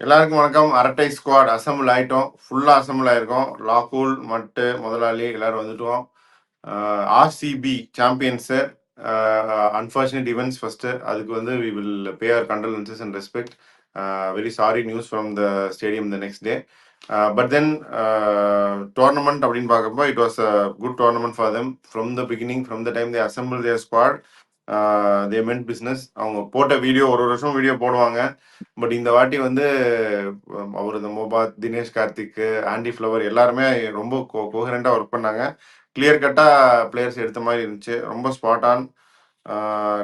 எல்லாருக்கும் வணக்கம். அரட்டை ஸ்குவாட் அசம்பிள் ஆயிட்டோம். ஃபுல்லா அசம்பிள் ஆயிருக்கோம். லாகூல் மட்டு முதலாளி எல்லாரும் வந்துட்டோம். RCB champions. Unfortunate events first. அதுக்கு வந்து we will pay our condolences and respect. Very sorry news from the stadium the next day. But then tournament அப்படின்னு பார்க்கப்போ it was a good tournament for them from the beginning, from the time they assemble their squad. They meant business. அவங்க போட்ட video ஒரு வருஷம் video போடுவாங்க. But இந்த வாட்டி வந்து அவர் இந்த மோபாத், தினேஷ் கார்த்திக், ஆண்டி ஃப்ளவர் எல்லாருமே ரொம்ப கோஹரண்டா ஒர்க் பண்ணாங்க. கிளியர் கட்டா பிளேயர்ஸ் எடுத்த மாதிரி இருந்துச்சு. ரொம்ப ஸ்பாட் ஆன்.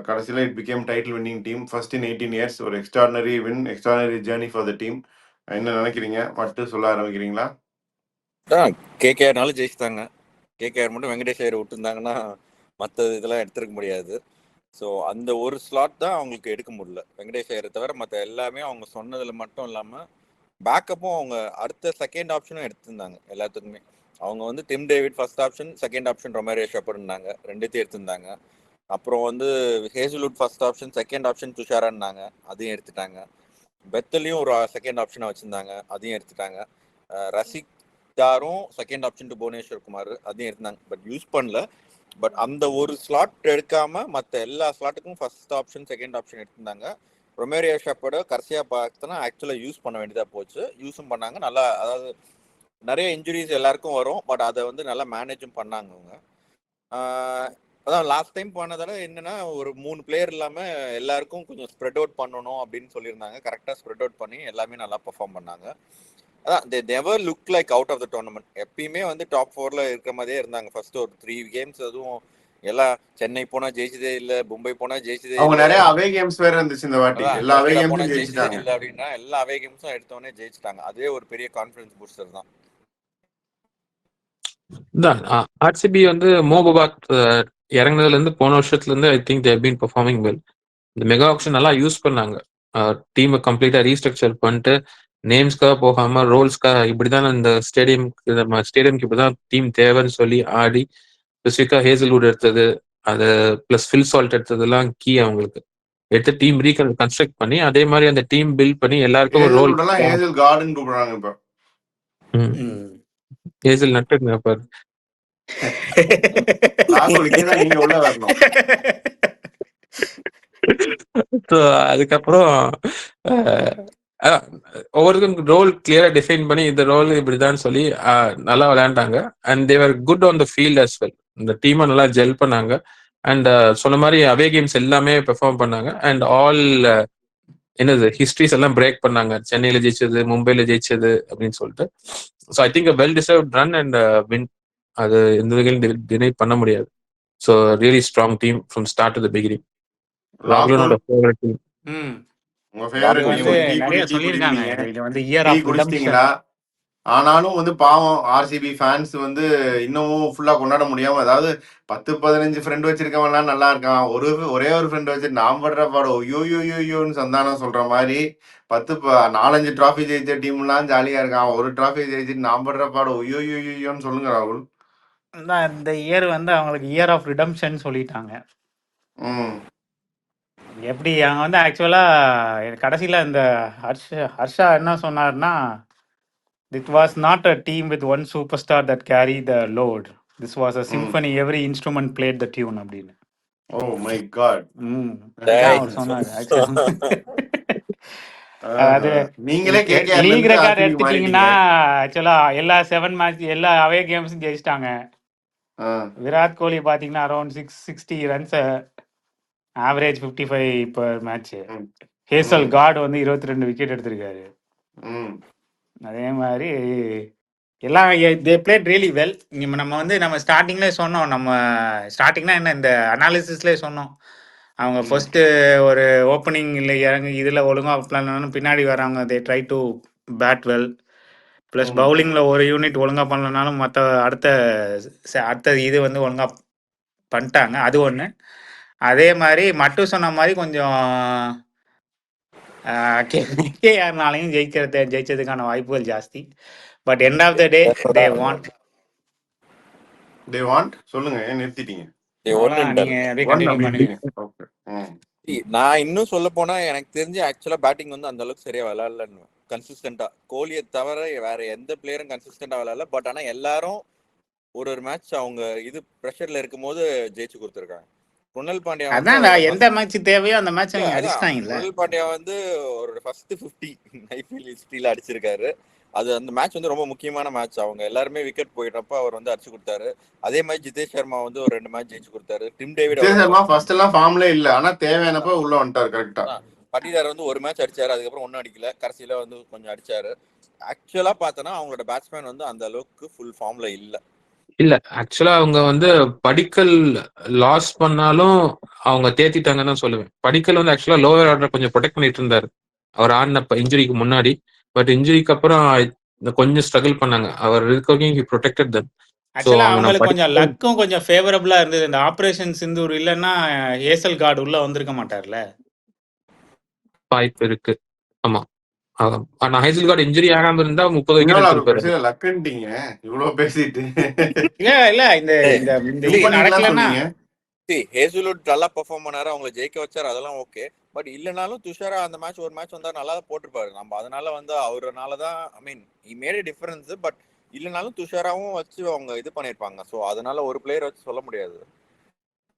கடைசியில் it became title winning team first in 18 years. ஒரு extraordinary win, extraordinary journey for the team. என்ன நினைக்கிறீங்க? மட்டும் சொல்ல ஆரம்பிக்கிறீங்களா? கேகேஆர்னாலும் ஜெயிச்சிட்டாங்க. கேகேஆர் மட்டும் வெங்கடேஷ் ஐயர் விட்டுருந்தாங்கன்னா மற்ற இதெல்லாம் எடுத்துருக்க முடியாது. ஸோ அந்த ஒரு ஸ்லாட் தான் அவங்களுக்கு எடுக்க முடியல. வெங்கடேஷ் ஐயரை தவிர மற்ற எல்லாமே அவங்க சொன்னதில் மட்டும் இல்லாமல் பேக்கப்பும் அவங்க அடுத்த செகண்ட் ஆப்ஷனும் எடுத்திருந்தாங்க எல்லாத்துக்குமே. அவங்க வந்து Tim David first option, second option Romario Shepherd இருந்தாங்க, ரெண்டுத்தையும் எடுத்திருந்தாங்க. அப்புறம் வந்து Hazlewood first option, second option துஷாரான்னாங்க, அதையும் எடுத்துட்டாங்க. பெத்தலையும் ஒரு செகண்ட் ஆப்ஷனை வச்சுருந்தாங்க, அதையும் எடுத்துட்டாங்க. ரசிக் தாரும் second option to Bhuvneshwar Kumar, அதையும் எடுத்தாங்க. பட் யூஸ் பண்ணல. பட் அந்த ஒரு ஸ்லாட் எடுக்காம மற்ற எல்லா ஸ்லாட்டுக்கும் ஃபர்ஸ்ட் ஆப்ஷன், செகண்ட் ஆப்ஷன் எடுத்திருந்தாங்க. ரொமேரியோ ஷெப்பர்டை கடைசியாக பார்த்தோன்னா ஆக்சுவலாக யூஸ் பண்ண வேண்டியதாக போச்சு. யூஸும் பண்ணாங்க நல்லா. அதாவது நிறைய இன்ஜுரிஸ் எல்லாருக்கும் வரும், பட் அதை வந்து நல்லா மேனேஜும் பண்ணாங்க அவங்க. அதான் லாஸ்ட் டைம் போனதால என்னன்னா ஒரு 3 பிளேயர் இல்லாமல் எல்லாருக்கும் கொஞ்சம் ஸ்ப்ரெட் அவுட் பண்ணணும் அப்படின்னு சொல்லியிருந்தாங்க. கரெக்டாக ஸ்ப்ரெட் அவுட் பண்ணி எல்லாமே நல்லா பெர்ஃபார்ம் பண்ணாங்க. அதான் they never look like out of the tournament. எப்பயுமே வந்து டாப் 4ல இருக்கிற மாதிரியே இருந்தாங்க. ஃபர்ஸ்ட் ஒரு 3 கேம்ஸ், அதுவும் எல்லாம் சென்னை போனா ஜெயிச்சதே இல்லை, மும்பை போனா ஜெயிச்சதே அவங்க இல்லை, நிறைய அவே கேம்ஸ் வேற இருந்துச்சு இந்த வாட்டி. எல்லா அவே போனா கேம்ஸும் ஜெயிச்சதே ஜெயிச்சிட்டாங்க. இல்லை அப்படின்னா எல்லா அவே கேம்ஸும் எடுத்தோடனே ஜெயிச்சிட்டாங்க. அதுவே ஒரு பெரிய கான்ஃபிடன்ஸ் பூஸ்டர் தான். ஆர்சிபி வந்து மோபாத் இறங்கினதுல இருந்து போன வருஷத்துல இருந்து I think they've been performing well. இந்த மெகா ஆக்ஷன் நல்லா யூஸ் பண்ணாங்க. டீமை கம்ப்ளீட்டா ரீஸ்ட்ரக்சர் பண்ணிட்டு நேம்ஸ்க்காக போகாம ரோல்ஸ்க்காக இப்படிதான் இந்த ஸ்டேடியம்க்கு இப்படிதான் டீம் தேவைன்னு சொல்லி ஆடி ஸ்பெசிஃபிக்கா ஹேசல்வுட் எடுத்தது, அது பிளஸ் ஃபில் சால்ட் எடுத்ததெல்லாம் கீ. அவங்களுக்கு எடுத்து டீம் கன்ஸ்ட்ரக்ட் பண்ணி அதே மாதிரி அந்த டீம் பில்ட் பண்ணி எல்லாருக்கும் ஒரு ரோல். ஹேசல் கார்டன் கூப்பிடுறாங்க இப்ப. ஹேசல் நட்டுங்க பாரு. நீங்க உள்ள வரணும். அதுக்கப்புறம் ஒவ்வொருக்கும் ரோல் கிளியரா டிஃபைன் பண்ணி இந்த ரோல் இப்படிதான் சொல்லி நல்லா விளையாண்டாங்க. And they were good on the field as well. இந்த டீமை நல்லா ஜெல் பண்ணாங்க. அண்ட் சொன்ன மாதிரி அவே கேம்ஸ் எல்லாமே பெர்ஃபார்ம் பண்ணாங்க. அண்ட் ஆல் என்னது ஹிஸ்ட்ரிஸ் எல்லாம் பிரேக் பண்ணாங்க. சென்னையில ஜெயிச்சது, மும்பைல ஜெயிச்சது அப்படின்னு சொல்லிட்டு. So I think well deserve run and win. அது எந்த வகையிலும் டினை பண்ண முடியாது. So really strong team from start to the beginning. ராகுலோட ஃபேவரட் டீம். உங்க ஃபேவரட் குடிச்சிட்டீங்களா? ஆனாலும் வந்து பாவம் ஆர்சிபி ஃபேன்ஸ் வந்து இன்னமும் ஃபுல்லா கொண்டாட முடியாம, அதாவது 10-15 ஃப்ரெண்ட் வச்சிருக்கவன்லாம் நல்லா இருக்கான், ஒரே ஒரு ஃப்ரெண்ட் வச்சு நான் படுற பாடம் ஐயோயோயோன்னு சந்தானம் சொல்ற மாதிரி 4-5 டிராஃபி ஜெயிச்ச டீம்லாம் ஜாலியா இருக்கான், ஒரு டிராஃபி ஜெயிச்சுட்டு நான் படுற பாடம் ஐயோயோயோன்னு சொல்லுங்க ராகுல். இந்த இயர் வந்து அவங்களுக்கு இயர் ஆஃப் ரிடம்ஷன் சொல்லிட்டாங்க. எப்படி அவங்க வந்து ஆக்சுவலாக கடைசியில் இந்த ஹர்ஷா என்ன சொன்னார்னா, it was not a team with one superstar that carried the load. This was a symphony. Every instrument played the tune அப்படின்னு. Oh my god. அவர் சொன்னார். அது நீங்களே லீக் ரெக்கார்ட் எடுத்துட்டீங்கன்னா ஆக்சுவலா எல்லா 7 மேட்ச் எல்லா அவே கேம்ஸும் ஜெயிச்சிட்டாங்க. விராட் கோலி பாத்தீங்கன்னா around 660 runs, average 55 per match. Hazel card வந்து 22 விக்கெட் எடுத்திருக்காரு. அதே மாதிரி எல்லாம் தே பிளேட் ரியலி வெல். நம்ம வந்து நம்ம ஸ்டார்டிங்லேயே சொன்னோம், நம்ம ஸ்டார்டிங்னா என்ன இந்த அனாலிசிஸ்லேயே சொன்னோம், அவங்க ஃபர்ஸ்ட் ஒரு ஓப்பனிங் இல்லை இறங்கி இதில் ஒழுங்காக பிளான் பின்னாடி வராங்க. They try to bat well. Plus பவுலிங்கில் ஒரு யூனிட் ஒழுங்காக பண்ணலனாலும் மற்ற அடுத்த இது வந்து ஒழுங்காக பண்ணிட்டாங்க. அது ஒன்று. அதே மாதிரி மட்டும் சொன்ன மாதிரி கொஞ்சம் கேஆர்னாலையும் ஜெயிச்சதுக்கான வாய்ப்புகள் ஜாஸ்தி. But end of the day they want. சொல்லுங்க, ஏன் நிறுத்திட்டீங்க? நான் இன்னும் சொல்ல போனா எனக்கு தெரிஞ்சு ஆக்சுவலா பேட்டிங் வந்து அந்த அளவுக்கு சரியா விளையாடலன்னு. கன்சிஸ்டண்டா. கோலியை தவிர வேற எந்த பிளேயரும் கன்சிஸ்டண்டா விளையாடல. பட் ஆனா எல்லாரும் ஒரு மேட்ச் அவங்க இது ப்ரெஷர்ல இருக்கும்போது ஜெயிச்சு கொடுத்துருக்காங்க. குணல் பாண்டியா வந்து அதான்டா, எந்த மேட்ச் தேவையோ அந்த மேட்ச் அவங்க அதான் அடிச்சிட்டாங்கல்ல. குணல் பாண்டியா வந்து ஒரு ஃபர்ஸ்ட் 50 ஐபிஎல் ஹிஸ்டரியில அடிச்சிருக்காரு. அது அந்த மேட்ச் வந்து ரொம்ப முக்கியமான மேட்ச். அவங்க எல்லாருமே விக்கெட் போயிட்டப்ப அவர் வந்து அடிச்சு கொடுத்தாரு. அதே மாதிரி ஜிதேஷ் சர்மா வந்து ஒரு 2 மேட்ச் ஜெயிச்சு கொடுத்தாரு. Tim David Jitesh Sharma first எல்லாம் ஃபார்ம்ல இல்ல, ஆனா தேவையானப்ப உள்ள வந்துட்டாரு கரெக்டா. பட்டிதார் வந்து ஒரு மேட்ச் அடிச்சாரு, அதுக்கப்புறம் ஒன்னும் அடிக்கல, கடைசியில வந்து கொஞ்சம் அடிச்சாரு. ஆக்சுவலா பார்த்தனா அவங்களோட பேட்ஸ்மேன் வந்து அந்த அளவுக்கு ஃபுல் ஃபார்ம்ல இல்ல. ஆக்சுவலா அவங்க வந்து படிக்கல் லாஸ் பண்ணாலும் அவங்க தேத்திட்டாங்கன்னு தான் சொல்லுவேன். படிக்கல் வந்து ஆக்சுவலா லோவர் ஆர்டர் கொஞ்சம் ப்ரொடெக்ட் பண்ணிட்டு இருந்தாரு அவர் ஆடினப்ப இன்ஜுரிக்கு முன்னாடி. பட் இன்ஜுரிக்கு அப்புறம் கொஞ்சம் ஸ்ட்ரகிள் பண்ணாங்க. அவர் இருக்கவங்க ஹி ப்ரொடெக்டட் தம். ஆக்சுவலா அவங்களுக்கு கொஞ்சம் லக்கும் கொஞ்சம் ஃபேவரபிளா இருந்தது. இந்த ஆபரேஷன் சிந்தூர் இல்லைன்னா ஏசல் கார்டு உள்ள வந்திருக்க மாட்டார்ல. வாய்ப்பு இருக்கு. ஆமா. ஆனா ஹேசல் கார்டு இன்ஜுரி ஆகாம இருந்தா 30 விக்கெட் எடுத்திருப்பாரு. லக்குன்ட்டீங்க இவ்வளவு பேசிட்டு. இல்ல இந்த இது நடக்கலன்னா ஹேசல்வுட் நல்லா பெர்ஃபார்ம் பண்ணாரு, அவங்களை ஜெயிக்க வச்சாரு, அதெல்லாம் ஓகே. பட் இல்லனாலும் துஷாரா அந்த மேட்ச் ஒரு மேட்ச் வந்தா நல்லா தான் போட்டிருப்பாரு. நம்ம அதனால வந்து அவரனாலதான் I mean he made a difference. But இல்லனாலும் துஷாராவும் வச்சு அவங்க இது பண்ணிருப்பாங்க. ஸோ அதனால ஒரு பிளேயர் வச்சு சொல்ல முடியாது.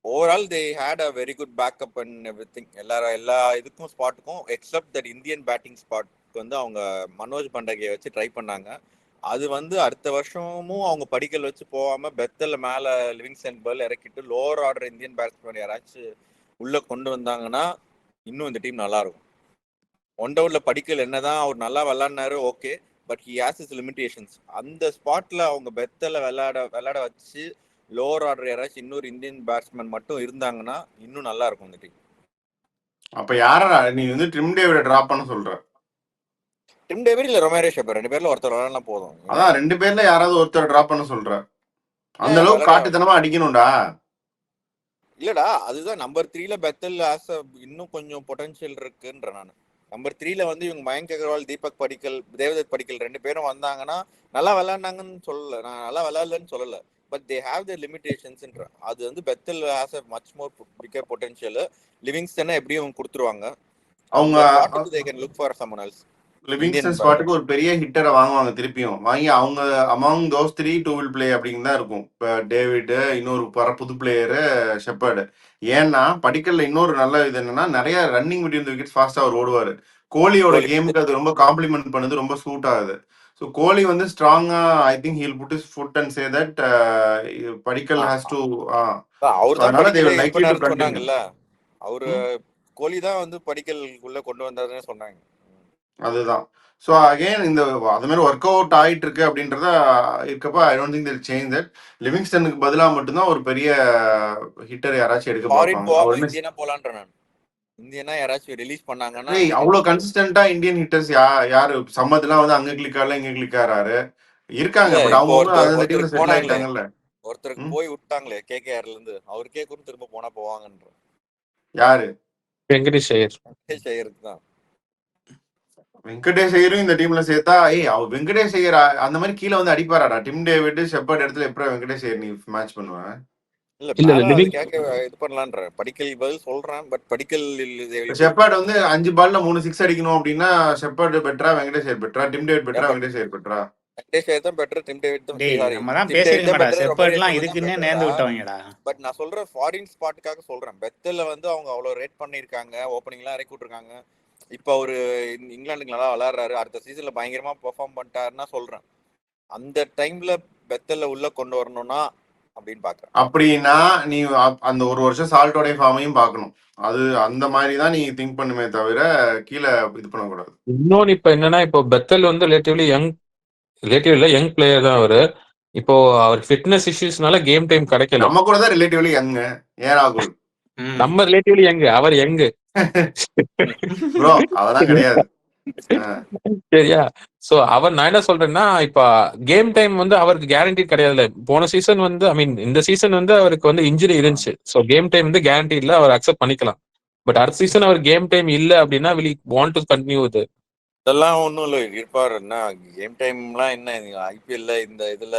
Overall they had a very good backup and everything. எல்லா இதுக்கும் ஸ்பாட்டுக்கும் எக்ஸப்ட் தட் இந்தியன் பேட்டிங் ஸ்பாட்க்கு வந்து அவங்க மனோஜ் பண்டகே வச்சு ட்ரை பண்ணாங்க. அது வந்து அடுத்த வருஷமும் அவங்க படிக்கல் வச்சு போகாம பெத்தல் மேல லிவிங்ஸ்டன் பெல் இறக்கிட்டு லோவர் ஆர்டர் இந்தியன் பேட்ஸ்மேன் யாராச்சும் உள்ள கொண்டு வந்தாங்கன்னா இன்னும் இந்த டீம் நல்லா இருக்கும். ஒன் டவுன்ல படிக்கல் என்னதான் அவர் நல்லா விளையாடினாரு, okay. But he has his limitations. அந்த ஸ்பாட்ல அவங்க பெத்தல விளையாட வச்சு லோவர் ஆர்டர் யாராச்சும் இன்னொரு இந்தியன் பேட்ஸ்மேன் மட்டும் இருந்தாங்கன்னா இன்னும் நல்லா இருக்கும் இந்த டீம். அப்ப யாரா நீ வந்து டிம் டேவிட டிராப் பண்ண சொல்ற? டிம் டேவிட் இல்ல ரொமேரோ ஷெப்பர், 2 பேர்ல ஒருத்தர் விளையாடனா போதும். அதான் 2 பேர்ல யாராவது ஒருத்தர் டிராப் பண்ண சொல்ற? அந்த அளவுக்கு காட்டுத்தனமா அடிக்கணும்டா. இல்லடா, அதுதான் நம்பர் 3ல பெத்தல் இன்னும் கொஞ்சம் பொட்டன்ஷியல் இருக்குன்ற. நான் நம்பர் 3ல வந்து இவங்க மயங்க் அகர்வால், தீபக் படிக்கல், தேவதத் படிக்கல் 2 பேரும் வந்தாங்கன்னா நல்லா விளையாண்டாங்கன்னு சொல்லல, நான் நல்லா விளையாடலன்னு சொல்லல. பட் தே ஹேவ் த லிமிடேஷன்ஸ்ன்ற. அது வந்து Bethell has a much more bigger potential. லிவிங்ஸ்டனை எப்படியும் கொடுத்துருவாங்க. அவங்க ஸ்பாட்டுக்கு they can look for someone else. Livingstone ஸ்பாட்டுக்கு ஒரு பெரிய ஹிட்டரை வாங்குவாங்க, திருப்பியும் வாங்கி அவங்க அமாங் தோஸ் 3 2 will play அப்படின்னு தான் இருக்கும். இப்போ டேவிட், இன்னொரு புது பிளேயரு ஷெப்பர்டு. ஏன்னா படிக்கல்ல இன்னொரு நல்ல இது என்னன்னா நிறைய ரன்னிங் பிட்வீன் தி விக்கெட்ஸ் ஃபாஸ்டா அவர் ஓடுவாரு. கோலியோட கேமுக்கு அது ரொம்ப காம்ப்ளிமெண்ட் பண்ணுது, ரொம்ப சூட் ஆகுது. ஸோ கோலி வந்து ஸ்ட்ராங்கா I think he'll put his foot and say that Padikkal has to அதனால they will likely to continue. அவரு கோலி தான் வந்து படிக்கலுக்குள்ள கொண்டு வந்தாருன்னு சொன்னாங்க. அதுதான். ஸோ அகைன் இந்த அது மாதிரி ஒர்க் அவுட் ஆகிட்டு இருக்கு அப்படின்றத இருக்கப்ப I don't think that change that. லிவிங்ஸ்டனுக்கு பதிலாக மட்டும்தான் ஒரு பெரிய ஹிட்டர் யாராச்சும் எடுக்க பார்ப்பாங்க. இந்தியனா போலான்ற நான் இந்தியனா யாராச்சும் ரிலீஸ் பண்ணாங்கன்னா அவ்வளவு கன்சிஸ்டன்டா இந்தியன் ஹிட்டர்ஸ் யாரு சம்மதுலாம் வந்து அங்க கிளிக் ஆகல இங்க கிளிக் ஆறாரு இருக்காங்க. பட் அவங்க அந்த டீம்ல செட்டில் ஆயிட்டாங்கல்ல. ஒருத்தருக்கு போய் விட்டாங்களே கேகேஆர்ல இருந்து, அவருக்கே கூட திரும்ப போனா போவாங்கன்ற. யாரு? வெங்கடேஷ் ஐயர். வெங்கடேஷ் ஐயருக்கு தான். வெங்கடேஷ் ஐயரும் இந்த டீம்ல சேர்த்தா அவர் வெங்கடேஷ் ஐயர் அந்த மாதிரி கீழே வந்து அடிப்பாராடா. டிம் டேவிட் ஷெப்பர்ட் இடத்துல எப்படி வெங்கடேஷ் ஐயர் நீ மேட்ச் பண்ணுவேன்? இல்ல கேக்க இது பண்ணலான்ற படிக்கல் பதில் சொல்றேன். பட் படிக்கல் ஷெப்பர்ட் வந்து 5 பால்ல 3 6 அடிக்கணும் அப்படின்னா ஷெப்பர்ட் பெட்டரா வெங்கடேஷ் ஐயர் பெட்டரா டிம் டேவிட் பெட்டரா வெங்கடேஷ் ஐயர் பெட்டரா? வெங்கடேஷ் ஐயர் தான் பெட்டர், டிம் டேவிட் தான். நம்ம தான் பேசிருக்கோம்டா, ஷெப்பர்ட்லாம் இதுக்குன்னே நேர்ந்து விட்டவங்கடா. பட் நான் சொல்றேன் ஃபாரின் ஸ்பாட்டுக்காக சொல்றேன். பெத்தல்ல வந்து அவங்க அவ்வளவு ரேட் பண்ணிருக்காங்க, ஓப்பனிங்லாம் இறக்கி விட்டுருக்காங்க. இப்ப அவரு இங்கிலாந்துக்கு நல்லா விளையாடுறாரு, அடுத்த சீசன்ல பயங்கரமா பெர்ஃபார்ம் பண்ணிட்டாருன்னா சொல்றேன். அந்த டைம்ல பெத்தல்ல உள்ள கொண்டு வரணும்னா அப்படின்னு பாக்குறேன். அப்படின்னா நீ அந்த ஒரு வருஷம் சால்ட்டோடைய ஃபார்மையும் பார்க்கணும். அது அந்த மாதிரி தான் நீ திங்க் பண்ணுமே தவிர கீழே இது பண்ணக்கூடாது. இன்னொன்னு இப்ப என்னன்னா, இப்போ பெத்தல் வந்து ரிலேட்டிவ்லி யங் பிளேயர் தான் அவரு. இப்போ அவர் ஃபிட்னஸ் இஷ்யூஸ்னால கேம் டைம் கிடைக்கல. நம்ம கூட தான் ரிலேட்டிவ்லி யங். ஏன் ராகுல்? நம்ம ரிலேட்டிவ்லி யங், அவர் யங் ப்ரோ, அதெல்லாம் கிடையாது. சரியா? சோ நான் என்ன சொல்றேன்னா, இப்ப கேம் டைம் வந்து அவருக்கு கேரண்டி கிடையாதுல. போன சீசன் வந்து ஐ மீன் இந்த சீசன் வந்து அவருக்கு வந்து இன்ஜுரி இருந்துச்சு. சோ கேம் டைம் வந்து கேரண்டி இல்ல, அவர் அக்செப்ட் பண்ணிக்கலாம். பட் அடுத்த சீசன் அவர் கேம் டைம் இல்ல அப்படின்னா will he want to continue with it? இதெல்லாம் ஒன்றும் இல்லை இருப்பாரு. என்ன கேம் டைம்லாம் என்ன ஐபிஎல்ல இந்த இதுல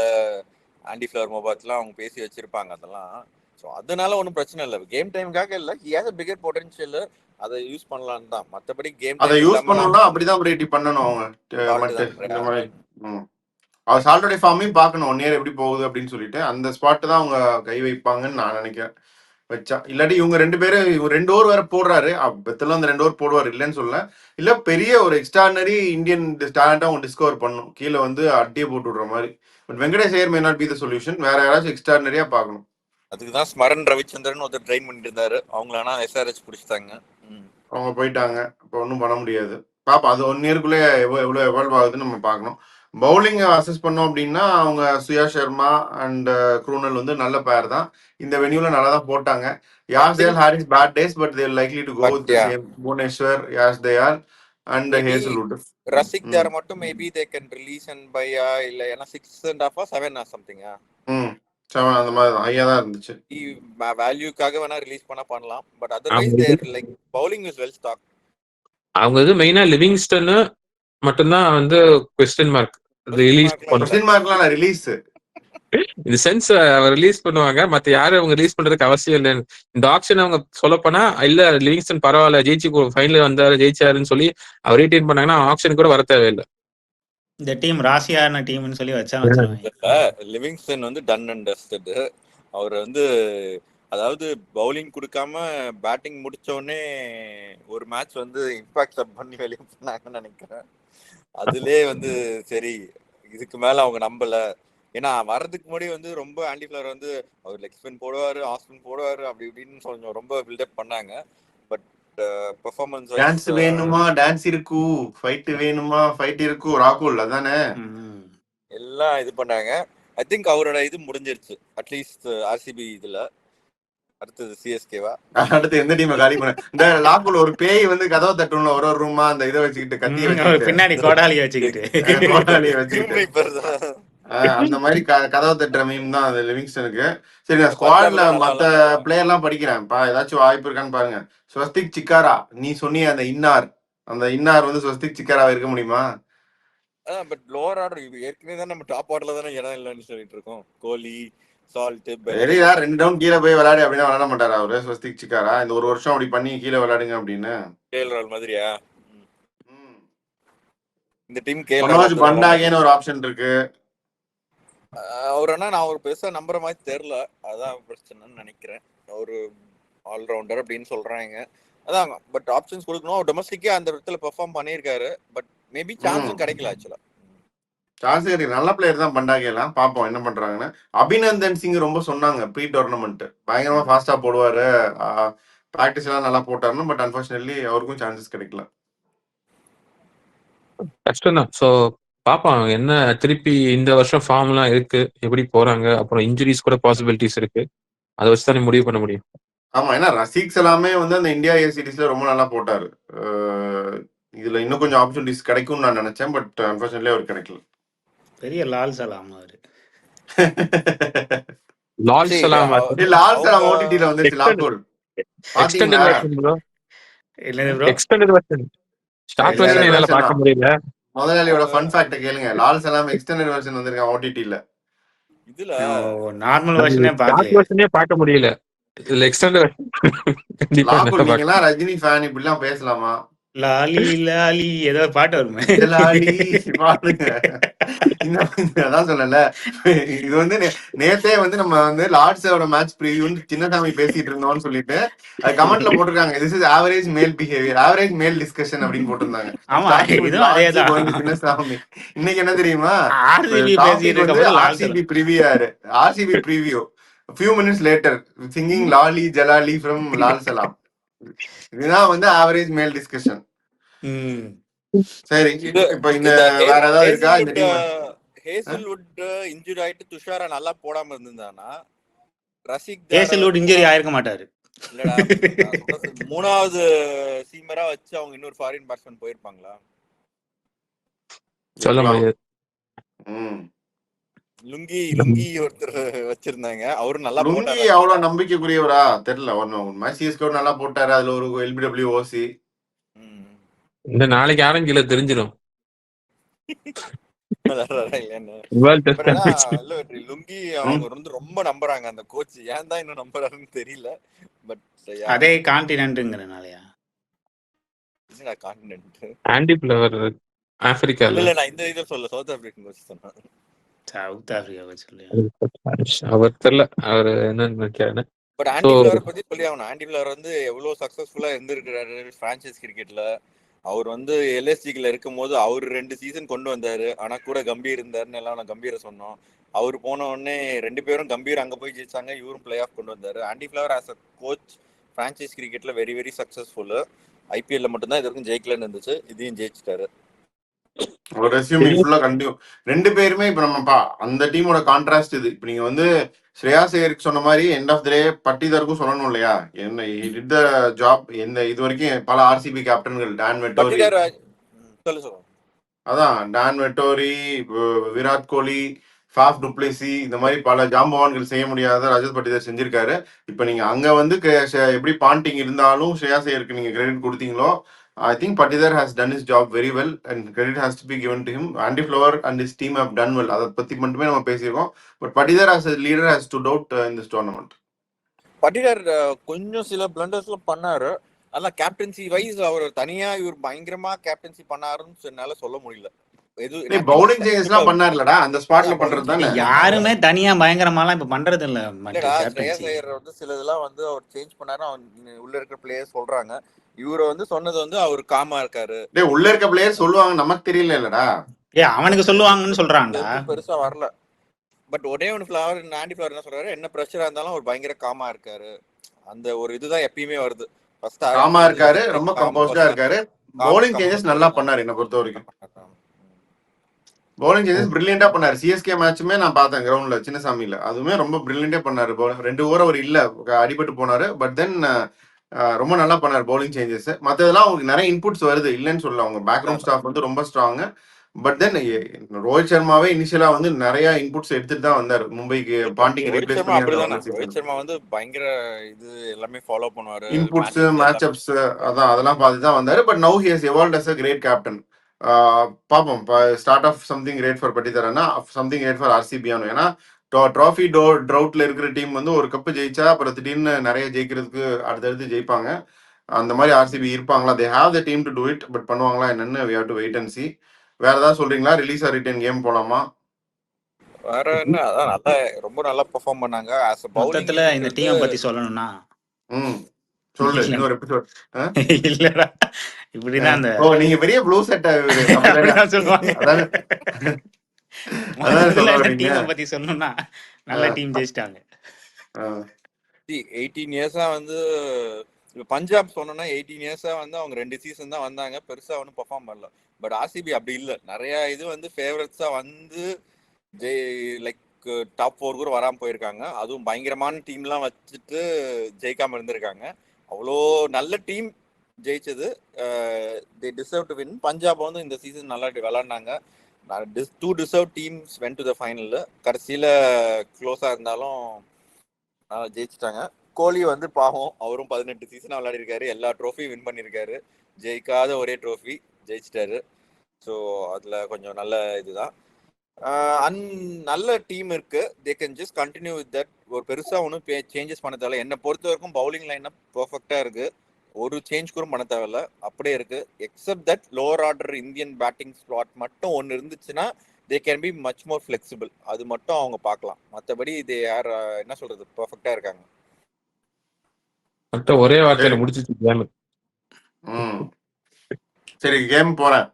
ஆண்டி ஃபிளவர் மொபாத்லாம் அவங்க பேசி வச்சிருப்பாங்க அதெல்லாம். ஸோ அதனால ஒன்றும் பிரச்சனை இல்லை. கேம் டைமுக்காக இல்லை, he has a bigger potential. அதை யூஸ் பண்ணலான்னு தான். மற்றபடி கேம் அதை டைம் யூஸ் இல்லாம பண்ணணும்னா அப்படிதான் பிரேட்டி பண்ணணும் அவங்க சால்ட் மட்டு தான் இந்த மாதிரி. அவர் சால்ட்டோடைய ஃபார்மையும் பார்க்கணும் 1 இயர் எப்படி போகுது அப்படின்னு சொல்லிட்டு அந்த ஸ்பாட் தான் அவங்க கை வைப்பாங்கன்னு நான் நினைக்கிறேன். வச்சா இல்லாட்டி இவங்க 2 பேரும் 2 ஓவர் வேற போடுறாரு. பெத்தெல்லாம் அந்த 2 ஓவர் போடுவார் இல்லைன்னு சொல்ல. இல்ல பெரிய ஒரு எக்ஸ்ட்ரானரி இந்தியன் டேலண்டா அவங்க டிஸ்கவர் பண்ணும். கீழே வந்து அட்டியை போட்டு விடுற மாதிரி. But Venkatesh Iyer may not be the solution. வேற யாராச்சும் எக்ஸ்ட்ரானரியா பார்க்கணும். அதுக்கு தான் ஸ்மரன் ரவிச்சந்திரன் ஒருத்தர் ட்ரெயின் பண்ணிட்டு இருந்தாரு. அவங்கள ஆனா எஸ்ஆர்ஹெச் பிடிச்சிட்டாங்க. அவங்க போயிட்டாங்க. இப்போ ஒன்றும் பண்ண முடியாது. பாப்பா அது 1 இயருக்குள்ளே எவ்வளோ எவால்வ் ஆகுதுன்னு நம்ம பார்க்கணும். பவுலிங் அசஸ் பண்ணோம் அப்படின்னா அவங்க சுயா சர்மா அண்ட் க்ரூனல் வந்து நல்ல பேர் தான். இந்த வென்யூல நல்லா தான் போட்டாங்க. Yash there has his bad days but they're likely to go with the same Bhuvneshwar Yash they are and Hazlewood. Rasikh there மட்டும் maybe they can release and பையா இல்ல ஏன்னா 6.5 7 சம்திங். அந்த மாதிரி தான் ஐயா தான் இருந்துச்சு. வேல்யூக்காக வேணா ரிலீஸ் பண்ணலாம். But otherwise there like bowling is well stock. அவங்க இது மெயினா லிவிங்ஸ்டன் மட்டும்தான் வந்து क्वेश्चन மார்க் ரிலீஸ் क्वेश्चन மார்க்லாம் நான் ரிலீஸ் இந்த சென்ஸ் ரிலீஸ் பண்ணுவாங்க. மத்த யாரும் அவங்க ரிலீஸ் பண்றதுக்கு அவசியம் இல்லை. இந்த ஆப்ஷன் அவங்க சொல்லப்போனா இல்ல லிவிங்ஸ்டன் பரவாயில்ல ஜெயிச்சு ஃபைனல் வந்தாரு ஜெயிச்சாருன்னு சொல்லி அவர் ரீட்டைன் பண்ணாங்கன்னா ஆப்ஷன் கூட வர தேவையில்லை. இந்த டீம் ராசியான டீம்னு சொல்லி வச்சாங்க. லிவிங்ஸ்டன் வந்து டன் அண்ட் டஸ்டட். அவர் வந்து அதாவது பவுலிங் கொடுக்காம பேட்டிங் முடிச்ச உடனே ஒரு மேட்ச் வந்து இம்பாக்ட் சப் பண்ணி வெளியே பண்ணாங்கன்னு நினைக்கிறேன். அதுலயே வந்து சரி இதுக்கு மேல அவங்க நம்பல. ஏன்னா வர்றதுக்கு முன்னாடி வந்து ரொம்ப ஆண்டி ஃபிளவர் வந்து அவர் லெக் ஸ்பின் போடுவாரு ஆஃப் ஸ்பின் போடுவாரு அப்படி இப்படின்னு கொஞ்சம் ரொம்ப பில்டப் பண்ணாங்க. பட் பெர்ஃபார்மன்ஸ் டான்ஸ் வேணுமா டான்ஸ் இருக்கு, ஃபைட் வேணுமா ஃபைட் இருக்கு, ராகுல் அதானே எல்லாம் இது பண்ணாங்க. ஐ திங்க் அவரோட இது முடிஞ்சிருச்சு அட்லீஸ்ட் ஆர்சிபி இதுல. அடுத்தது சிஎஸ்கேவா அடுத்து எந்த டீமை காலி பண்ண? இந்த லாக்குல ஒரு பேய் வந்து கதவை தட்டும்ல ஒரு ரூமா அந்த இதை வச்சுக்கிட்டு கத்திய வச்சுக்கிட்டு பின்னாடி கோடாலியை வச்சுக்கிட்டு அந்த மாதிரி கதவை தட்டுற மீம் தான் அது லிவிங்ஸ்டனுக்கு. சரி நான் ஸ்குவாட்ல மத்த பிளேயர் எல்லாம் படிக்கிறேன். ஏதாச்சும் வாய்ப்பு இருக்கான்னு பாருங்க. ஸ்வஸ்திக் சிக்காரா நீ சொன்னிய அந்த இன்னார் வந்து ஸ்வஸ்திக் சிக்காரா இருக்க முடியுமா? பட் லோவர் ஆர்டர் ஏற்கனவே தான் நம்ம டாப் ஆர்டர்ல தானே இடம் இல்லைன்னு சொல்லிட்டு இருக்கோம். கோலி சால்ட் சரியா 2 டவுன் கீழே போய் விளையாடு அப்படின்னா விளையாட மாட்டாரா அவரு ஸ்வஸ்திக் சிக்காரா? இந்த ஒரு வருஷம் அப்படி பண்ணி கீழே விளையாடுங்க அப்படின்னு கேஎல் மாதிரியா? இந்த டீம் மனோஜ் பண்டாகேன்னு ஒரு ஆப்ஷன் இருக்கு. அவருன்னா நான் ஒரு பெருசா நம்புற மாதிரி தெரியல. அதான் பிரச்சனைன்னு நினைக்கிறேன். ஒரு ஆல்ரவுண்டர் அப்படின்னு சொல்றாங்க. அதான் பட் ஆப்ஷன்ஸ் கொடுக்கணும். டொமஸ்டிக்கே அந்த இடத்துல பெர்ஃபார்ம் பண்ணியிருக்காரு. பட் மேபி சான்ஸும் கிடைக்கல. ஆக்சுவலா சான்ஸ் நல்ல பிளேயர் தான் பண்டாகேலாம். பார்ப்போம் என்ன பண்றாங்கன்னு. அபிநந்தன் சிங் ரொம்ப சொன்னாங்க ப்ரீ டோர்னமெண்ட் பயங்கரமா ஃபாஸ்டா போடுவாரு, பிராக்டிஸ் எல்லாம் நல்லா போட்டாருன்னு. பட் அன்பார்ச்சுனேட்லி அவருக்கும் சான்சஸ் கிடைக்கல. கஷ்டம் தான். ஸோ பார்ப்போம் என்ன திருப்பி இந்த வருஷம் ஃபார்ம்லாம் இருக்கு எப்படி போறாங்க. அப்புறம் இன்ஜுரிஸ் கூட பாசிபிலிட்டிஸ் இருக்கு. அதை வச்சு தானே முடிவு பண்ண முடியும். ஆமா ஏன்னா ரசிக்ஸ் எல்லாமே வந்து அந்த இந்தியா ஏ சீரீஸ்ல ரொம்ப நல்லா போட்டாரு. இதுல இன்னும் கொஞ்சம் ஆப்பர்ச்சுனிட்டிஸ் கிடைக்கும்னு நான் நினைச்சேன். பட் அன்பார்ச்சுனேட்லி அவர் கிடைக்கல. பெரிய லால் சலாம் அவரு. லால் சலாம் ஓடிடில வந்துச்சு. லாகோல் எக்ஸ்டெண்டட் வெர்ஷன் ப்ரோ. இல்ல bro extended version start version என்னால பார்க்க முடியல. முதலாளியோட ஃபன் ஃபேக்ட் கேளுங்க. லால் சலாம் எக்ஸ்டெண்டட் வெர்ஷன் வந்திருக்கான் ஓடிடில. இதுல நார்மல் வெர்ஷனே பார்க்க முடியல. இதுல எக்ஸ்டெண்டட் வெர்ஷன் லாகோல் நீங்கலாம் ரஜினி ஃபேன் இப்படி எல்லாம் பேசலாமா? லாலி லாலி ஏதோ பாட்டு வருமே லாலி பாடுங்க. அதான் சொல்லல. இது வந்து நேத்தே வந்து நம்ம வந்து லார்ட்ஸோட மேட்ச் ப்ரிவியூன்னு சின்னசாமி பேசிட்டு இருந்தோம்னு சொல்லிட்டு அது கமெண்ட்ல போட்டிருக்காங்க. This is average male behaviour, average male discussion அப்படின்னு போட்டிருந்தாங்க. சின்னசாமி இன்னைக்கு என்ன தெரியுமா? RCB preview few minutes later singing Lali Jalali from Lal Salaam. இதுதான் வந்து ஆவரேஜ் மேல் டிஸ்கஷன். சரி இப்ப இந்த வேற ஏதாவது இருக்கா? இந்த டீம் ஹேசல்வுட் இன்ஜூரி ஆயிட்டு துஷாரா நல்லா போடாம இருந்தானா ரசிக் ஹேசல்வுட் இன்ஜூரி ஆயிருக்க மாட்டாரு. இல்லடா மூணாவது சீமரா வச்சு அவங்க இன்னொரு ஃபாரின் பேட்ஸ்மேன் போயிருப்பாங்களா? சொல்ல முடியாது. லுங்கி ஒருத்தர் வச்சிருந்தாங்க. அவரு நல்லா லுங்கி அவ்வளவு நம்பிக்கைக்குரியவரா தெரியல. ஒன்னு சிஎஸ்கே நல்லா போட்டாரு. அதுல ஒரு எல்பிடபிள்யூ ஓசி. இந்த நாளைக்கு ஆரஞ்சில தெரிஞ்சிடும். லுங்கி அவங்க வந்து ரொம்ப நம்புறாங்க அந்த கோச். ஏன் தான் இன்னும் நம்புறாருன்னு தெரியல. பட் அதே கான்டினென்ட்ங்கறனாலயா? என்னடா கான்டினென்ட்? ஆண்டி பிளவர் ஆப்பிரிக்கால. இல்ல நான் இந்த இதை சொல்ல சவுத் ஆப்பிரிக்கன் வச்சு சொன்னேன். சவுத் ஆப்பிரிக்காவை சொல்லு. அவர் தெரியல அவர் என்னன்னு நினைக்கிறாரு. பட் ஆண்டி பிளவரை பத்தி சொல்லி ஆகணும். ஆண்டி பிளவர் வந்து எவ்வளவு சக்சஸ்ஃபுல்லா இருந்திருக்கிறாரு பிரான்சைஸ் கிரிக்கெட்ல. அவர் வந்து எல்எஸ்ஜில இருக்கும் போது அவர் 2 சீசன் கொண்டு வந்தாரு. ஆனா கூட கம்பீர் இருந்தாருன்னு எல்லாம் நான் கம்பீரை சொன்னோம். அவர் போன உடனே 2 பேரும் கம்பீர் அங்க போய் ஜெயிச்சாங்க, இவரும் பிளே ஆஃப் கொண்டு வந்தாரு. Aunty flower as a coach franchise கிரிக்கெட்ல வெரி வெரி சக்சஸ்ஃபுல். ஐபிஎல்ல மட்டும்தான் இது வரைக்கும் ஜெயிக்கலன்னு இருந்துச்சு, இதையும் ஜெயிச்சிட்டாரு. ஒரு ரெஸ்யூமிங் ஃபுல்லா கண்டினியூ. 2 பேருமே இப்ப நம்ம அந்த டீமோட கான்ட்ராஸ்ட் இது. இப்ப நீங்க வந்து ஸ்ரேயாஸ் ஐயருக்கு சொன்ன மாதிரி எண்ட் ஆஃப் த டே பட்டிதாருக்கும் சொல்லணும் இல்லையா? என்ன டிட் த ஜாப். இது வரைக்கும் பல ஆர்சிபி கேப்டன்கள் டான் வெட்டோரி, அதான் Don Vettori, Virat Kohli, Faf du Plessis, இந்த மாதிரி பல ஜாம்பவான்கள் செய்ய முடியாத ரஜத் பட்டிதார் செஞ்சிருக்காரு. இப்ப நீங்க அங்க வந்து எப்படி பாண்டிங் இருந்தாலும் ஸ்ரேயாஸ் ஐயருக்கு நீங்க credit கொடுத்தீங்களோ, I think Patidar has done his job very well and credit has to be given to him. Andy Flower and his team have done well. அதை பத்தி மட்டுமே நம்ம பேசியிருக்கோம். But Patidar as a leader has stood out in this tournament. Patidar கொஞ்சம் சில பிளண்டர்ஸ்லாம் பண்ணாரு. ஆனா captaincy wise அவர் தனியா இவர் பயங்கரமா கேப்டன்சி பண்ணாருன்னு என்னால சொல்ல முடியல. பவுலிங் சேஞ்சஸ்லாம் பண்ணாருலடா அந்த ஸ்பாட்ல பண்றது தானே. யாருமே தனியா பயங்கரமாலாம் இப்ப பண்றது இல்ல. ஸ்ரேயாஸ் ஐயர் வந்து சிலதெல்லாம் வந்து அவர் சேஞ்ச் பண்ணாரு. உள்ள இருக்கிற பிளேயர் சொல்றாங்க. இவரை வந்து சொன்னது வந்து அவர் காமா இருக்காரு. உள்ள இருக்க பிளேயர் சொல்லுவாங்க, நமக்கு தெரியல இல்லடா. அவனுக்கு சொல்லுவாங்கன்னு சொல்றாங்க. பெருசா வரல. பட் ஒரே ஒன்று ஃபிளவர் ஆண்டி ஃபிளவர் என்ன சொல்றாரு, என்ன பிரஷரா இருந்தாலும் அவர் பயங்கர காமா இருக்காரு. அந்த ஒரு இதுதான் எப்பயுமே வருது. ஃபர்ஸ்ட் காமா இருக்காரு, ரொம்ப கம்போஸ்டா இருக்காரு. பவுலிங் சேஞ்சஸ் நல்லா பண்ணாரு என்ன பொறுத்த வரைக்கும். பவுலிங் சேஞ்சஸ் பிரில்லியண்டா பண்ணாரு. சிஎஸ்கே மேட்சுமே நான் பார்த்தேன் கிரவுண்ட்ல சின்னசாமியில. அதுவுமே ரொம்ப பிரில்லியண்டா பண்ணாரு. 2 ஓவர் அவர் இல்ல, அடிபட்டு போனாரு. பட் தென் ரொம்ப நல்லா பண்ணாரு பவுலிங் சேஞ்சஸ். மற்றதெல்லாம் அவங்களுக்கு நிறைய இன்புட்ஸ் வருது, இல்லைன்னு சொல்லல. அவங்க பேக்ரவுண்ட் ஸ்டாஃப் வந்து ரொம்ப ஸ்ட்ராங். பட் தென் ரோஹித் சர்மாவே இனிஷியலா வந்து நிறைய இன்புட்ஸ் எடுத்துட்டு தான் வந்தாரு மும்பைக்கு. பாண்டிங் ரீப்ளேஸ் பண்ணி ரோஹித் சர்மா வந்து பயங்கர இது எல்லாமே ஃபாலோ பண்ணுவாரு. இன்புட்ஸ் மேட்சப்ஸ் அதெல்லாம் பார்த்து தான் வந்தாரு. But now he has evolved as a great captain. பாப்போம், start off something great for பட்டிதாரனா, சம்திங் கிரேட் ஃபார் ஆர்சிபி ஆனும். ஏன்னா ட்ராஃபி ட்ரவுட்ல இருக்கிற டீம் வந்து ஒரு கப்பு ஜெயிச்சா அப்புறம் திடீர்னு நிறைய ஜெயிக்கிறதுக்கு அடுத்தடுத்து ஜெயிப்பாங்க. அந்த மாதிரி ஆர்சிபி இருப்பாங்களா? தே have the team to do it. But பண்ணுவாங்களா என்னன்னு we have to wait and see. வேற ஏதாவது சொல்றீங்களா? ரிலீஸ் ஆர் ரிட்டன் கேம் போலாமா? வேற என்ன, அதான் நல்லா ரொம்ப நல்லா பெர்ஃபார்ம் பண்ணாங்க. as a bowling மொத்தத்துல இந்த டீம் பத்தி சொல்லணும்னா சொல்லு இன்னொரு எபிசோட். இல்லடா இப்படிதான் அந்த நீங்க பெரிய ப்ளூ செட் சொல்லுவாங்க. அதான் டீம் பத்தி சொல்லணும்னா நல்ல டீம் ஜெயிச்சிட்டாங்க. 18 இயர்ஸா வந்து பஞ்சாப் சொன்னா 18 இயர்ஸா வந்து அவங்க 2 சீசன் தான் வந்தாங்க, பெருசா ஒன்றும் பெர்ஃபார்ம் பண்ணல. பட் ஆர்சிபி அப்படி இல்லை. நிறைய இது வந்து ஃபேவரட்ஸா வந்து லைக் டாப் 4 கூட வராமல் போயிருக்காங்க. அதுவும் பயங்கரமான டீம்லாம் வச்சுட்டு ஜெயிக்காம இருந்திருக்காங்க. அவ்வளோ நல்ல டீம் ஜெயிச்சது. They deserve to win. Punjab வந்து இந்த சீசன் நல்லா விளாண்டாங்க. 2 deserve teams went to the final. கடைசியில் க்ளோஸாக இருந்தாலும் ஜெயிச்சிட்டாங்க. கோலி வந்து பாவம், அவரும் 18 சீசனாக விளையாடிருக்காரு, எல்லா ட்ரோஃபியும் வின் பண்ணியிருக்காரு. ஜெயிக்காத ஒரே ட்ரோஃபி ஜெயிச்சிட்டாரு. ஸோ அதில் கொஞ்சம் நல்ல இதுதான். நல்ல டீம் இருக்கு. They can just continue with that. ஒரு பெருசாக ஒன்றும் சேஞ்சஸ் பண்ண தேவையில்ல. என்னை பொறுத்த வரைக்கும் பவுலிங் லைனப் பர்ஃபெக்டாக இருக்கு. ஒரு சேஞ்ச் கூட பண்ண தேவையில்ல, அப்படியே இருக்கு. Accept that lower order Indian batting slot மட்டும் ஒன்று இருந்துச்சுன்னா they can be much more flexible. அது மட்டும் அவங்க பார்க்கலாம். மற்றபடி இது யார் என்ன சொல்றது, பர்ஃபெக்டா இருக்காங்க. ஒரே வார்த்தையில முடிச்சிட்டு சரி கேம் போறேன்.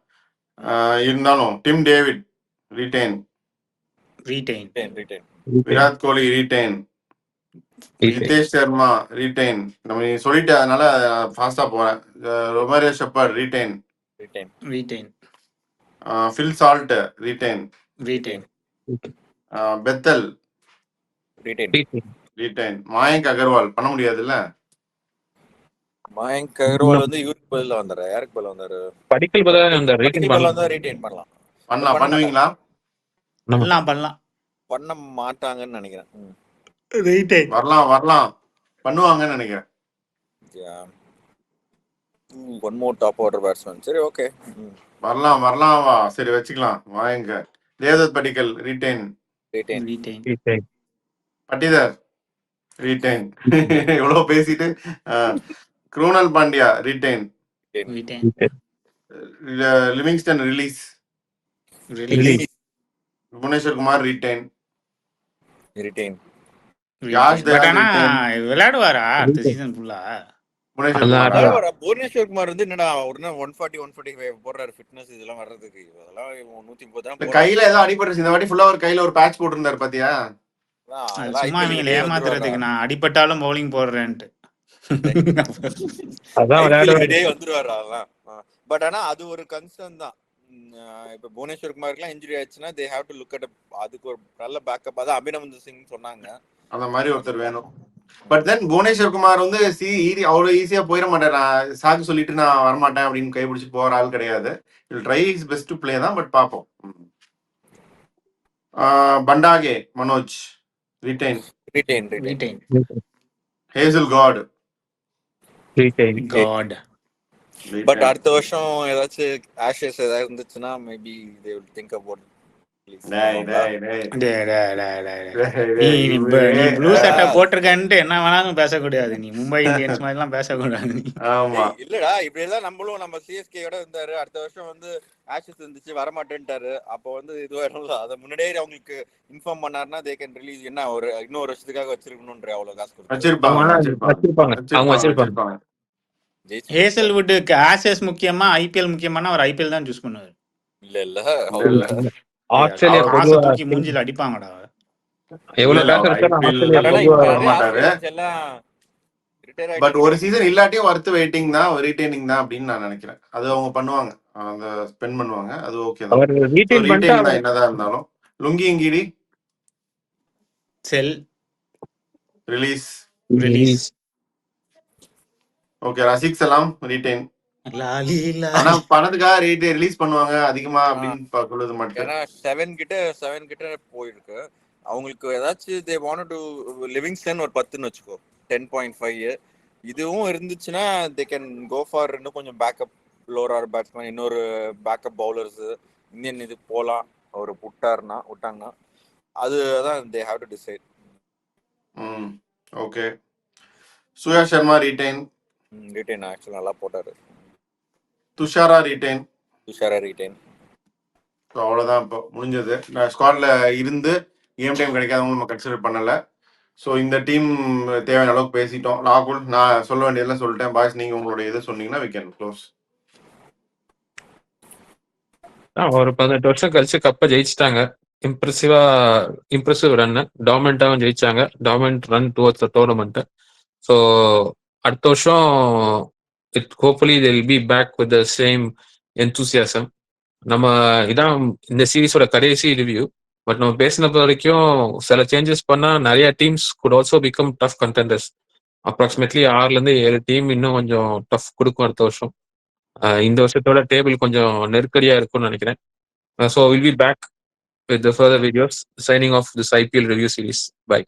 இருந்தாலும் Tim David retain, Virat Kohli retain, Nitesh Sharma retain. நம்ம சொல்லிட்டு அதனால ஃபாஸ்டா போறேன். Romario shepherd retain, Phil Salt retain, Bethel retain, Mayank Agarwal பண்ண முடியாதுல்ல. மயங்க் அகர்வால் வந்து இவருக்கு பதிலா வந்தாரு. யாருக்கு பதிலா வந்தாரு? படிக்கல் பதிலா வந்தாரு. ரிட்டைன் பண்ணலாம். பண்ணுவீங்களா? பண்ணலாம். பண்ண மாட்டாங்கன்னு நினைக்கிறேன். வரலாம் பண்ணுவாங்கன்னு நினைக்கிறேன். One more top order batsman. சரி ஓகே, வரலாம் வா. சரி வச்சுக்கலாம். வாங்க. Devdutt Padikkal retain, Patidar retain. எவ்வளவு பேசிட்டு. Krunal Pandya retain, Retain. Livingstone release. Release. Bhuvneshwar Kumar retain. Retain. Yash Retain. But Dayal ஆனா ரிட்டைன். விளையாடுவாரா அடுத்த சீசன் ஃபுல்லா? புவனேஸ்வர் அதான் குமாரா? அதான். புவனேஸ்வர் குமார் வந்து என்னடா ஒரு 140 145 போடுறாரு ஃபிட்னஸ் இதெல்லாம் வர்றதுக்கு. அதெல்லாம் 130 தான் போறாரு. கையில ஏதோ அடிபட்டுருச்சு இந்த வாட்டி. ஃபுல்லா ஒரு கையில ஒரு பேட்ச் போட்டிருந்தாரு பாத்தியா? அதான், அது அதெல்லாம் சும்மா IPL நீங்க வெளியே ஏமாத்துறதுக்கு வந்துருவாரா? நான் அடிபட்டாலும் பவுலிங் போடுறேன்ட்டு. அதான் IPL விளையாடுவாரு. வெளியே வந்துருவாரா அதெல்லாம். பட் ஆனா அது ஒரு கன்சர்ன் தான். இப்ப புவனேஸ்வர் குமாருக்குலாம் இன்ஜுரி ஆயிடுச்சுன்னா தே ஹேவ் டு லுக் அட் அதுக்கு ஒரு நல்ல பேக்கப். அதான் அபிநவ் சிங் சொன்னாங்க அந்த மாதிரி ஒருத்தர் வேணும். பட் தென் புவனேஸ்வர் குமார் வந்து அவ்வளவு ஈஸியா போயிட மாட்டார். நான் சாக்கு சொல்லிட்டு நான் வரமாட்டேன் அப்படின்னு கைப்பிடிச்சு போற ஆள் கிடையாது. Try his best to play தான். பட் பார்ப்போம். Bhandage Manoj retain. Retain. Hazel god God. But அடுத்த வருஷம் ஏதாச்சும் ஆஷஸ் ஏதாவது இருந்துச்சுன்னா maybe they will think about நீ ப்ளூ சட்டை போட்டிருக்கன்ட்டு என்ன வேணாலும் பேசக்கூடாது. நீ மும்பை இந்தியன்ஸ் மாதிரி எல்லாம் பேசக்கூடாது நீ. ஆமா இல்லடா இப்படி எல்லாம் நம்மளும் நம்ம சிஎஸ்கேயோட இருந்தாரு. அடுத்த வருஷம் வந்து ஆஷஸ் இருந்துச்சு வரமாட்டேன்ட்டாரு. அப்போ வந்து இதுவாயிரும்ல. அதை முன்னாடியே அவங்களுக்கு இன்ஃபார்ம் பண்ணாருன்னா தே கேன் ரிலீஸ். என்ன ஒரு இன்னொரு வருஷத்துக்காக வச்சிருக்கணும்ன்ற அவ்வளவு காசு கொடுத்து வச்சிருப்பாங்க. ஹேசல்வுட்டுக்கு ஆஷஸ் முக்கியமா ஐபிஎல் முக்கியமான அவர் ஐபிஎல் தான் சூஸ் பண்ணுவாரு. இல்ல ஆஸ்திரேலியா காசை தூக்கி மூஞ்சில அடிப்பாங்கடா. எவ்வளவு காசு எடுத்தாலும் ஆஸ்திரேலியா பட் ஒரு சீசன் இல்லாட்டியும் வர்த்து வெயிட்டிங் தான், ரீடைனிங் தான் அப்படின்னு நான் நினைக்கிறேன். அது அவங்க பண்ணுவாங்க, அந்த ஸ்பெண்ட் பண்ணுவாங்க. அது ஓகே தான். அவர் ரீடைன் பண்ணிட்டா தான் என்னதான் இருந்தாலும். லுங்கி இங்கிடி செல் ரிலீஸ். ரிலீஸ். ஓகே ரசிக் சலாம் ரிடைன். லாலி ஆனா பணத்துக்காக ரிலீஸ் பண்ணுவாங்க அதிகமா அப்படின்னு சொல்லுது மட்டும். ஏன்னா 7 கிட்ட போயிருக்கு அவங்களுக்கு. ஏதாச்சும் தே வாண்ட் டு லிவிங்ஸ்டன் ஒரு 10ன்னு வச்சுக்கோ 10.5. இதுவும் இருந்துச்சுன்னா தே கேன் கோ ஃபார் இன்னும் கொஞ்சம் பேக்கப் லோவர் ஆர் பேட்ஸ்மேன், இன்னொரு பேக்கப் பவுலர்ஸ் இந்தியன் இது போலாம். அவர் விட்டாங்கன்னா அதுதான் they have to decide. Okay Surya Sharma retain. ஆக்சுவலா நல்லா போட்டாரு. துஷாரா ரிடைன். அவ்வளவுதான் இப்போ முடிஞ்சது. நான் ஸ்குவாட்ல இருந்து கேம் டைம் கிடைக்காதவங்க நம்ம கன்சிடர் பண்ணல. ஸோ இந்த டீம் தேவையான அளவுக்கு பேசிட்டோம். ராகுல் நான் சொல்ல வேண்டியதெல்லாம் சொல்லிட்டேன். பாய்ஸ் நீங்க உங்களோட எது சொன்னீங்கன்னா we can close. ஒரு 18 வருஷம் கழிச்சு கப்பை ஜெயிச்சிட்டாங்க. இம்ப்ரெசிவ் ரன், டாமினண்டாவும் ஜெயிச்சாங்க. Dominant run towards the tournament. So அடுத்த வருஷம் hopefully they will be back with the same enthusiasm. நம்ம இதான் இந்த சீரீஸோட கடைசி ரிவ்யூ. பட் நம்ம பேசினது வரைக்கும் சில சேஞ்சஸ் பண்ணா நிறைய teams could also become tough contenders. Approximately 6-7 team இன்னும் கொஞ்சம் டஃப் கொடுக்கும் அடுத்த வருஷம். இந்த வருஷத்தோட டேபிள் கொஞ்சம் நெருக்கடியா இருக்கும்னு நினைக்கிறேன். So will be back with the further videos. Signing off this IPL review series. Bye.